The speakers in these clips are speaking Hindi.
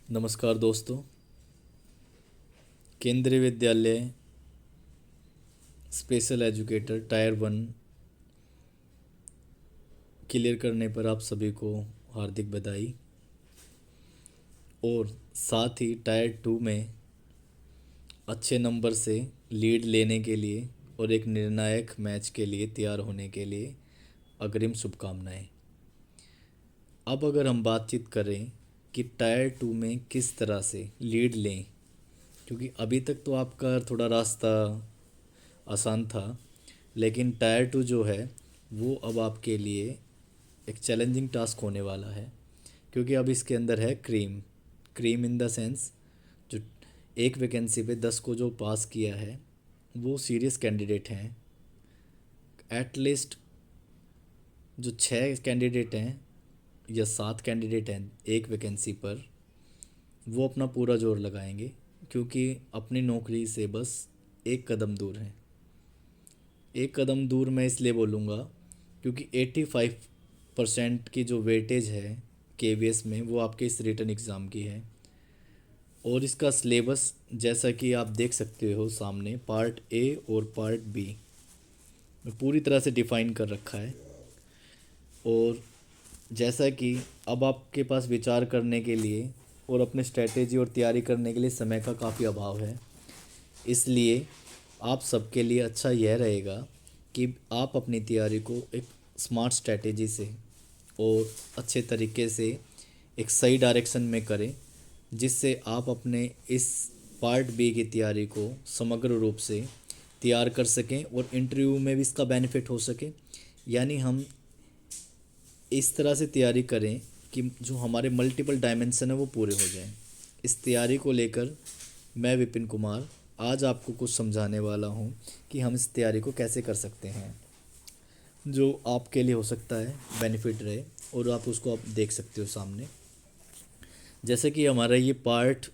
नमस्कार दोस्तों। केंद्रीय विद्यालय स्पेशल एजुकेटर टायर 1 क्लियर करने पर आप सभी को हार्दिक बधाई। और साथ ही टायर 2 में अच्छे नंबर से लीड लेने के लिए और एक निर्णायक मैच के लिए तैयार होने के लिए अग्रिम शुभकामनाएं। अब अगर हम बातचीत करें कि टायर 2 में किस तरह से लीड लें, क्योंकि अभी तक तो आपका थोड़ा रास्ता आसान था, लेकिन टायर 2 जो है वो अब आपके लिए एक चैलेंजिंग टास्क होने वाला है। क्योंकि अब इसके अंदर है cream cream in the sense, जो एक वैकेंसी पे 10 को जो पास किया है वो सीरियस कैंडिडेट हैं। एटलीस्ट जो 6 कैंडिडेट हैं या 7 कैंडिडेट हैं एक वैकेंसी पर, वो अपना पूरा जोर लगाएंगे, क्योंकि अपनी नौकरी से बस एक कदम दूर हैं। एक कदम दूर मैं इसलिए बोलूँगा क्योंकि 85% की जो वेटेज है केवीएस में वो आपके इस रिटन एग्ज़ाम की है। और इसका सिलेबस जैसा कि आप देख सकते हो सामने, पार्ट ए और पार्ट बी में पूरी तरह से डिफ़ाइन कर रखा है। और जैसा कि अब आपके पास विचार करने के लिए और अपने स्ट्रेटेजी और तैयारी करने के लिए समय का काफ़ी अभाव है, इसलिए आप सबके लिए अच्छा यह रहेगा कि आप अपनी तैयारी को एक स्मार्ट स्ट्रेटेजी से और अच्छे तरीके से एक सही डायरेक्शन में करें, जिससे आप अपने इस पार्ट बी की तैयारी को समग्र रूप से तैयार कर सकें और इंटरव्यू में भी इसका बेनिफिट हो सके। यानी हम इस तरह से तैयारी करें कि जो हमारे मल्टीपल डायमेंशन है वो पूरे हो जाएं। इस तैयारी को लेकर मैं विपिन कुमार आज आपको कुछ समझाने वाला हूँ कि हम इस तैयारी को कैसे कर सकते हैं, जो आपके लिए हो सकता है बेनिफिट रहे और आप उसको आप देख सकते हो सामने। जैसे कि हमारा ये पार्ट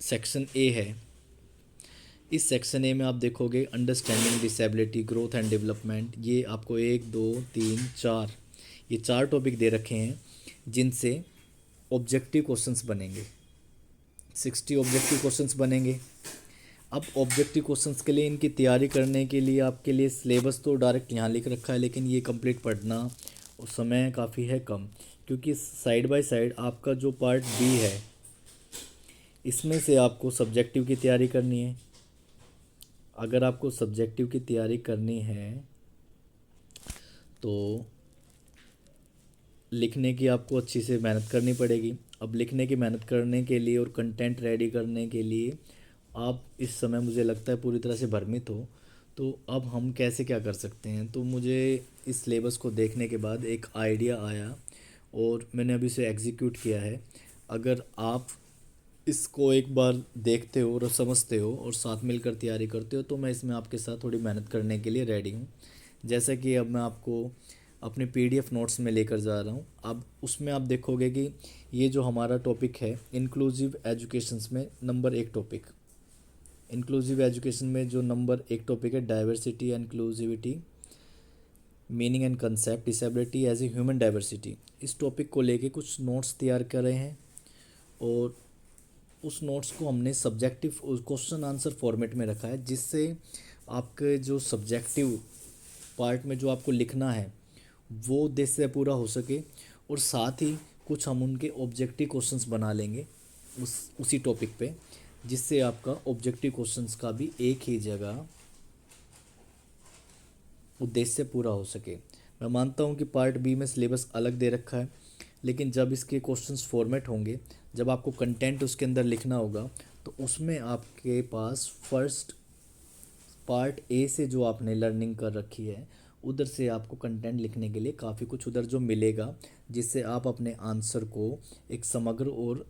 सेक्शन ए है। इस सेक्शन ए में आप देखोगे understanding disability, growth and development. ये आपको 1 2 3 4 ये 4 टॉपिक दे रखे हैं, जिनसे ऑब्जेक्टिव क्वेश्चंस बनेंगे। 60 ऑब्जेक्टिव क्वेश्चंस बनेंगे। अब ऑब्जेक्टिव क्वेश्चंस के लिए इनकी तैयारी करने के लिए आपके लिए सिलेबस तो डायरेक्ट यहाँ लिख रखा है, लेकिन ये कंप्लीट पढ़ना और समय काफ़ी है कम, क्योंकि साइड बाय साइड आपका जो पार्ट बी है इसमें से आपको सब्जेक्टिव की तैयारी करनी है। अगर आपको सब्जेक्टिव की तैयारी करनी है तो लिखने की आपको अच्छी से मेहनत करनी पड़ेगी। अब लिखने की मेहनत करने के लिए और कंटेंट रेडी करने के लिए आप इस समय मुझे लगता है पूरी तरह से भ्रमित हो। तो अब हम कैसे क्या कर सकते हैं, तो मुझे इस सिलेबस को देखने के बाद एक आइडिया आया और मैंने अभी इसे एग्जीक्यूट किया है। अगर आप इसको एक बार देखते हो और समझते हो और साथ मिलकर तैयारी करते हो, तो मैं इसमें आपके साथ थोड़ी मेहनत करने के लिए रेडी हूँ। जैसा कि अब मैं आपको अपने पीडीएफ नोट्स में लेकर जा रहा हूँ। अब उसमें आप देखोगे कि ये जो हमारा टॉपिक है इंक्लूसिव एजुकेशंस में नंबर 1 टॉपिक, इंक्लूसिव एजुकेशन में जो नंबर 1 टॉपिक है diversity and inclusivity, meaning and concept, disability as a human diversity. इस टॉपिक को लेके कुछ नोट्स तैयार कर रहे हैं और उस नोट्स को हमने सब्जेक्टिव क्वेश्चन आंसर फॉर्मेट में रखा है, जिससे आपके जो सब्जेक्टिव पार्ट में जो आपको लिखना है वो देश से पूरा हो सके। और साथ ही कुछ हम उनके ऑब्जेक्टिव क्वेश्चंस बना लेंगे उसी टॉपिक पे, जिससे आपका ऑब्जेक्टिव क्वेश्चंस का भी एक ही जगह उद्देश्य पूरा हो सके। मैं मानता हूँ कि पार्ट बी में सिलेबस अलग दे रखा है, लेकिन जब इसके क्वेश्चंस फॉर्मेट होंगे, जब आपको कंटेंट उसके अंदर लिखना होगा, तो उसमें आपके पास फर्स्ट पार्ट ए से जो आपने लर्निंग कर रखी है उधर से आपको कंटेंट लिखने के लिए काफ़ी कुछ उधर जो मिलेगा, जिससे आप अपने आंसर को एक समग्र और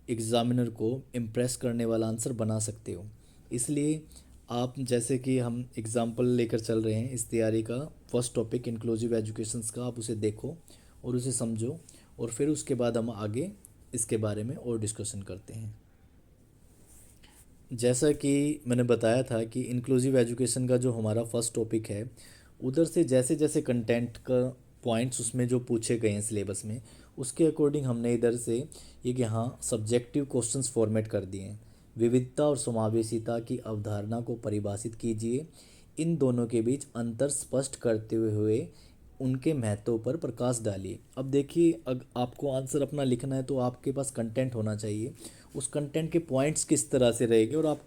एग्ज़ामिनर को इम्प्रेस करने वाला आंसर बना सकते हो। इसलिए आप, जैसे कि हम एग्ज़ाम्पल लेकर चल रहे हैं इस तैयारी का, फर्स्ट टॉपिक इंक्लूसिव एजुकेशंस का, आप उसे देखो और उसे समझो और फिर उसके बाद हम आगे इसके बारे में और डिस्कशन करते हैं। जैसा कि मैंने बताया था कि इंक्लूसिव एजुकेशन का जो हमारा फर्स्ट टॉपिक है, उधर से जैसे जैसे कंटेंट का पॉइंट्स उसमें जो पूछे गए हैं सिलेबस में, उसके अकॉर्डिंग हमने इधर से ये कि हाँ सब्जेक्टिव क्वेश्चंस फॉर्मेट कर दिए हैं। विविधता और समावेशिता की अवधारणा को परिभाषित कीजिए, इन दोनों के बीच अंतर स्पष्ट करते हुए उनके महत्व पर प्रकाश डालिए। अब देखिए, अगर आपको आंसर अपना लिखना है तो आपके पास कंटेंट होना चाहिए, उस कंटेंट के पॉइंट्स किस तरह से रहेंगे और आप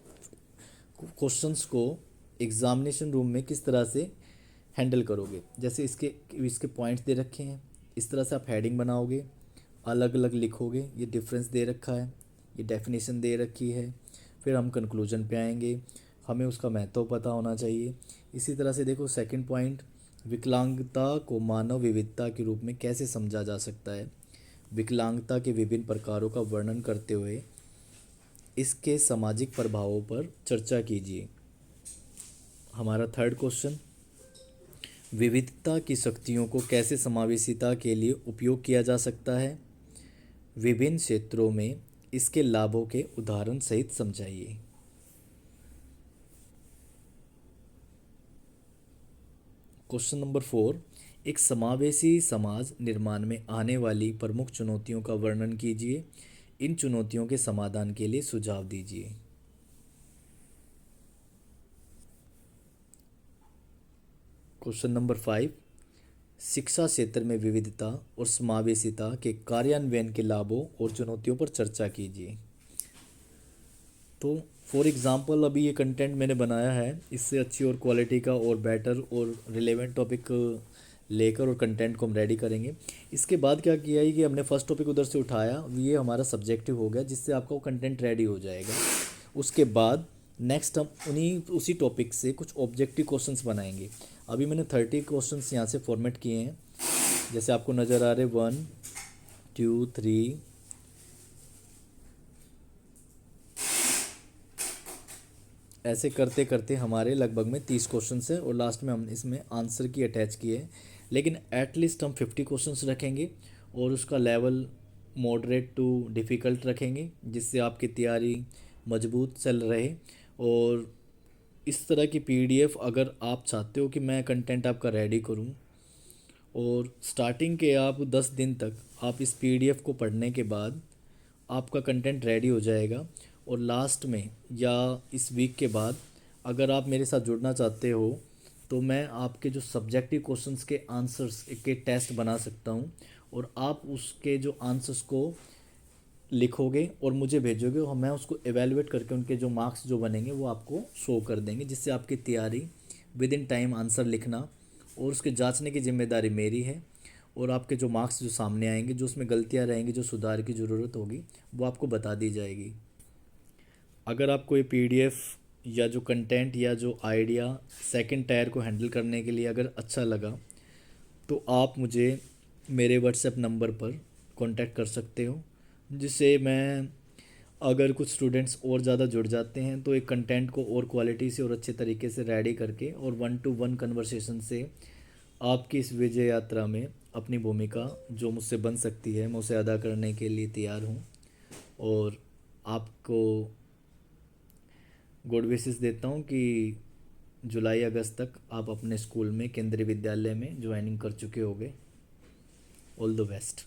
क्वेश्चंस को एग्जामिनेशन रूम में किस तरह से हैंडल करोगे। जैसे इसके इसके पॉइंट्स दे रखे हैं, इस तरह से आप हेडिंग बनाओगे, अलग अलग लिखोगे, ये डिफरेंस दे रखा है, ये डेफिनेशन दे रखी है, फिर हम कंक्लूजन पे आएंगे, हमें उसका महत्व पता होना चाहिए। इसी तरह से देखो सेकंड पॉइंट, विकलांगता को मानव विविधता के रूप में कैसे समझा जा सकता है। विकलांगता के विभिन्न प्रकारों का वर्णन करते हुए इसके सामाजिक प्रभावों पर चर्चा कीजिए। हमारा थर्ड क्वेश्चन, विविधता की शक्तियों को कैसे समावेशिता के लिए उपयोग किया जा सकता है। विभिन्न क्षेत्रों में इसके लाभों के उदाहरण सहित समझाइए। क्वेश्चन नंबर 4, एक समावेशी समाज निर्माण में आने वाली प्रमुख चुनौतियों का वर्णन कीजिए, इन चुनौतियों के समाधान के लिए सुझाव दीजिए। क्वेश्चन नंबर 5, शिक्षा क्षेत्र में विविधता और समावेशिता के कार्यान्वयन के लाभों और चुनौतियों पर चर्चा कीजिए। तो फॉर एग्ज़ाम्पल अभी ये कंटेंट मैंने बनाया है, इससे अच्छी और क्वालिटी का और बेटर और रिलेवेंट टॉपिक लेकर और कंटेंट को हम रेडी करेंगे। इसके बाद क्या किया है कि हमने फर्स्ट टॉपिक उधर से उठाया, ये हमारा सब्जेक्टिव हो गया, जिससे आपका वो कंटेंट रेडी हो जाएगा। उसके बाद नेक्स्ट हम उसी टॉपिक से कुछ ऑब्जेक्टिव क्वेश्चंस बनाएंगे। अभी मैंने 30 क्वेश्चंस यहाँ से फॉर्मेट किए हैं, जैसे आपको नज़र आ रहे 1 2 3 ऐसे करते करते हमारे लगभग में 30 क्वेश्चंस हैं और लास्ट में हम इसमें आंसर की अटैच किए हैं। लेकिन एटलीस्ट हम 50 क्वेश्चंस रखेंगे और उसका लेवल मॉडरेट टू डिफ़िकल्ट रखेंगे, जिससे आपकी तैयारी मजबूत चल रहे। और इस तरह की पीडीएफ अगर आप चाहते हो कि मैं कंटेंट आपका रेडी करूं, और स्टार्टिंग के आप 10 दिन तक आप इस पीडीएफ को पढ़ने के बाद आपका कंटेंट रेडी हो जाएगा। और लास्ट में या इस वीक के बाद अगर आप मेरे साथ जुड़ना चाहते हो तो मैं आपके जो सब्जेक्टिव क्वेश्चंस के आंसर्स के टेस्ट बना सकता हूं, और आप उसके जो आंसर्स को लिखोगे और मुझे भेजोगे और मैं उसको एवेलुएट करके उनके जो मार्क्स जो बनेंगे वो आपको शो कर देंगे, जिससे आपकी तैयारी विद इन टाइम आंसर लिखना और उसके जांचने की जिम्मेदारी मेरी है। और आपके जो मार्क्स जो सामने आएंगे, जो उसमें गलतियां रहेंगी, जो सुधार की ज़रूरत होगी, वो आपको बता दी जाएगी। अगर आपको ये पीडीएफ या जो कंटेंट या जो आइडिया सेकंड टायर को हैंडल करने के लिए अगर अच्छा लगा, तो आप मुझे मेरे व्हाट्सएप नंबर पर कांटेक्ट कर सकते हो, जिससे मैं अगर कुछ स्टूडेंट्स और ज़्यादा जुड़ जाते हैं तो एक कंटेंट को और क्वालिटी से और अच्छे तरीके से रेडी करके और 1-to-1 कन्वर्सेशन से आपकी इस विजय यात्रा में अपनी भूमिका जो मुझसे बन सकती है मैं उसे अदा करने के लिए तैयार हूँ। और आपको गुड विशेस देता हूँ कि जुलाई अगस्त तक आप अपने स्कूल में केंद्रीय विद्यालय में ज्वाइनिंग कर चुके होंगे। All the best.